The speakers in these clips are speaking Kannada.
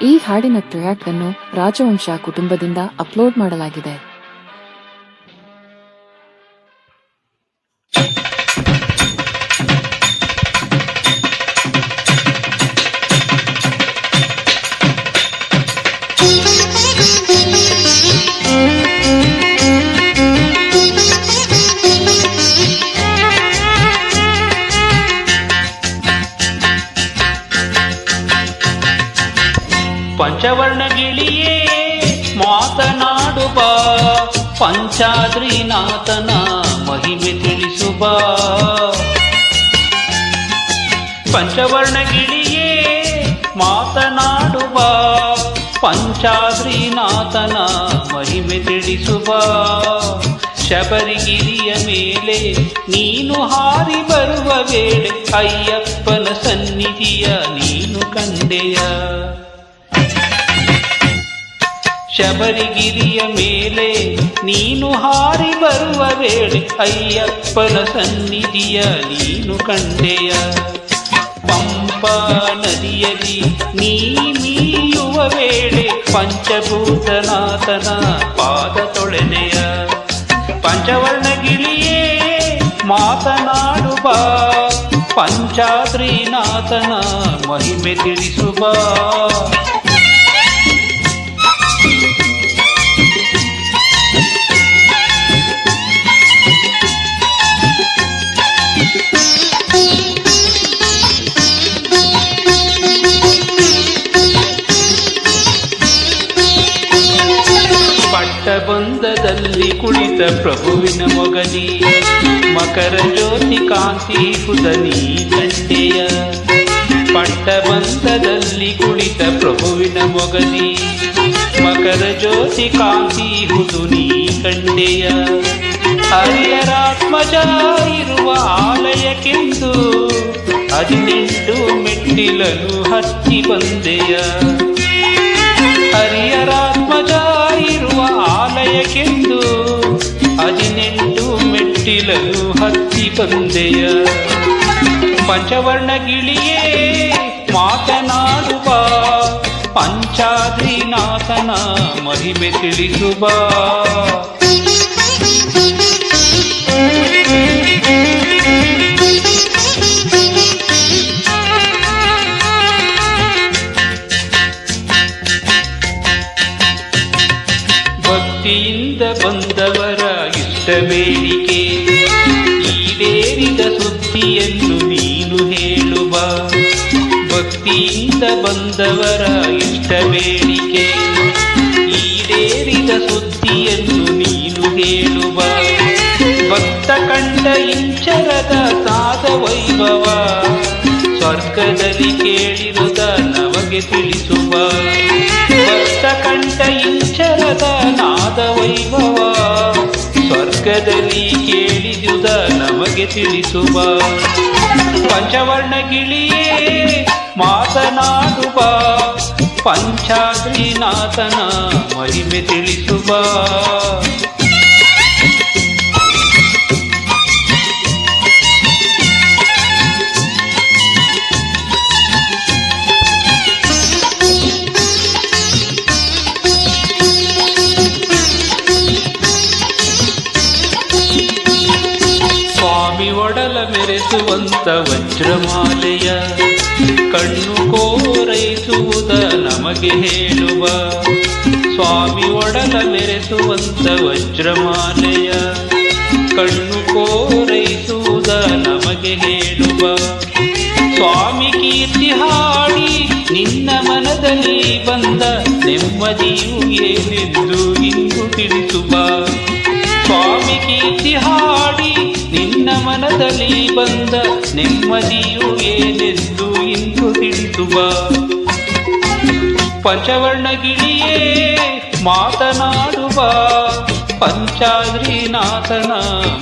ಈ ಹಾಡಿನ ಟ್ರ್ಯಾಕ್ ಅನ್ನು ರಾಜವಂಶ ಕುಟುಂಬದಿಂದ ಅಪ್ಲೋಡ್ ಮಾಡಲಾಗಿದೆ. ಪಂಚವರ್ಣ ಗಿಳಿಯೇ ಮಾತನಾಡುವ ಪಂಚಾದ್ರಿನಾಥನ ಮಹಿಮೆ ತಿಳಿಸುವ. ಪಂಚವರ್ಣ ಗಿಳಿಯೇ ಮಾತನಾಡುವ ಪಂಚಾದ್ರಿನಾಥನ ಮಹಿಮೆ ತಿಳಿಸುವ. ಶಬರಿಗಿರಿಯ ಮೇಲೆ ನೀನು ಹಾರಿ ಬರುವ ವೇಳೆ ಅಯ್ಯಪ್ಪನ ಸನ್ನಿಧಿಯ ನೀನು ಕಂಡೆಯ. ಶಬರಿಗಿರಿಯ ಮೇಲೆ ನೀನು ಹಾರಿ ಬರುವ ವೇಳೆ ಅಯ್ಯಪ್ಪನ ಸನ್ನಿಧಿಯ ನೀನು ಕಂಡೆಯ. ಪಂಪಾ ನದಿಯಲ್ಲಿ ನೀ ಮೀಯುವ ವೇಳೆ ಪಂಚಭೂತನಾಥನ ಪಾದ ತೊಳೆದೆಯ. ಪಂಚವರ್ಣ ಗಿಳಿಯೇ ಮಾತನಾಡುವ ಪಂಚಾದ್ರಿನಾಥನ ಮಹಿಮೆ ತಿಳಿಸುವ. ಪಟ್ಟಬಂಧದಲ್ಲಿ ಕುಳಿತ ಪ್ರಭುವಿನ ಮೊಗಲಿ ಮಕರ ಜ್ಯೋತಿ ಕಾಂತಿ ಹುದನಿ ಕಂಡೆಯ. ಪಟ್ಟಬಂಧದಲ್ಲಿ ಕುಳಿತ ಪ್ರಭುವಿನ ಮೊಗಲಿ ಮಕರ ಜ್ಯೋತಿ ಕಾಂತಿ ಹುದುನಿ ಕಂಡೆಯ. ಹರಿಯರಾತ್ಮಜ ಇರುವ ಆಲಯಕ್ಕೆಂದು 18 ಮೆಟ್ಟಿಲನ್ನು ಹತ್ತಿ ಬಂದೆಯ. ಹರಿಯರಾತ್ಮಜ ಇರುವ ಆಲಯಕ್ಕೆಂದು 18 ಮೆಟ್ಟಿಲನ್ನು ಹತ್ತಿ ಬಂದೆಯ. ಪಂಚವರ್ಣ ಗಿಳಿಯೇ ಮಾತನಾಡುವ ಪಂಚಾದ್ರಿನಾಥನ ಮಹಿಮೆ ತಿಳಿಸುವ. ಭಕ್ತಿಯಿಂದ ಬಂದವರ ಇಷ್ಟ ಬೇಡಿಕೆ ಈಡೇರಿದ ಸುದ್ದಿಯನ್ನು ನೀನು ಹೇಳುವ. ಭಕ್ತಿಯಿಂದ ಬಂದವರ ಇಷ್ಟ ಬೇಡಿಕೆ ಈಡೇರಿದ ಸುದ್ದಿಯನ್ನು ನೀನು ಹೇಳುವ. ಭಕ್ತ ಕಂಡ ಇಂಚರದ ಸಾದ ವೈಭವ ಸ್ವರ್ಗದಲ್ಲಿ ಕೇಳಿರುದ ನಮಗೆ ತಿಳಿಸುವ. ಭಕ್ತ ಕಂಡ ಇಂಚರದ ನಾದ ವೈಭವ ಸ್ವರ್ಗದಲ್ಲಿ ಕೇಳಿದುದ ನಮಗೆ ತಿಳಿಸುವ. ಪಂಚವರ್ಣ ಗಿಳಿಯೇ ಮಾತನಾಡುವ ಪಂಚಾದ್ರಿನಾಥನ ಮಹಿಮೆ ತಿಳಿಸುವ. ಒಡಲ ಮೆರೆಸುವಂತ ವಜ್ರಮಾಲೆಯ ಕಣ್ಣು ಕೋರೈಸುವುದ ನಮಗೆ ಹೇಳುವ. ಸ್ವಾಮಿ ಒಡಲ ಮೆರೆಸುವಂತ ವಜ್ರಮಾಲೆಯ ಕಣ್ಣು ಕೋರೈಸುವುದ ನಮಗೆ ಹೇಳುವ. ಸ್ವಾಮಿ ಕೀರ್ತಿ ಹಾಡಿ ನಿನ್ನ ಮನದಲ್ಲಿ ಬಂದ ನೆಮ್ಮದಿಯು ಏನೆಂದು ಇಂದು ತಿಳಿಸುವ. ಸ್ವಾಮಿ ಕೀರ್ತಿ ಹಾಡಿ ನಿನ್ನ ಮನದಲ್ಲಿ ಬಂದ ನೆಮ್ಮದಿಯು ಏನೆಂದು ಇಂದು ತಿಳಿಸುವ. ಪಂಚವರ್ಣ ಗಿಳಿಯೇ ಮಾತನಾಡುವ ಪಂಚಾದ್ರಿನಾಥನ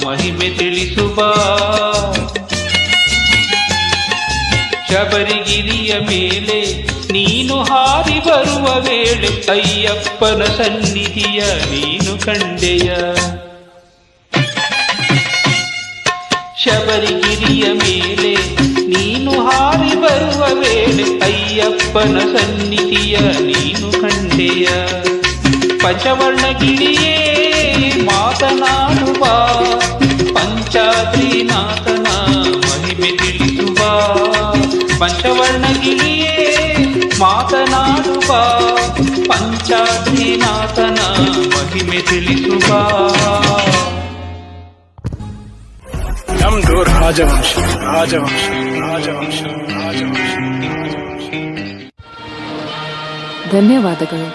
ಮಹಿಮೆ ತಿಳಿಸುವ. ಶಬರಿಗಿರಿಯ ಮೇಲೆ ನೀನು ಹಾರಿ ಬರುವ ವೇಳೆ ಅಯ್ಯಪ್ಪನ ಸನ್ನಿಧಿಯ ನೀನು ಕಂಡೆಯ. ಶಬರಿಗಿರಿಯ ಮೇಲೆ ನೀನು ಹಾರಿ ಬರುವ ವೇಳೆ ಅಯ್ಯಪ್ಪನ ಸನ್ನಿಧಿಯ ಸನ್ನಿಧಿಯ ನೀನು ಕಂಡೆಯ ಪಂಚವರ್ಣಗಿರಿಯೇ ಮಾತನಾಡುವ ಪಂಚಾದ್ರಿನಾಥನ ಮಹಿಮೆ ತಿಳಿಸುವ ಪಂಚವರ್ಣಗಿರಿಯೇ ಮಾತನಾಡುವ ಪಂಚಾದ್ರಿನಾಥನ ಮಹಿಮೆ ತಿಳಿಸುವ ನಮ್ದು ರಾಜವಂಶ ರಾಜವಂಶ ರಾಜವಂಶ ರಾಜವಂಶ. ಧನ್ಯವಾದಗಳು.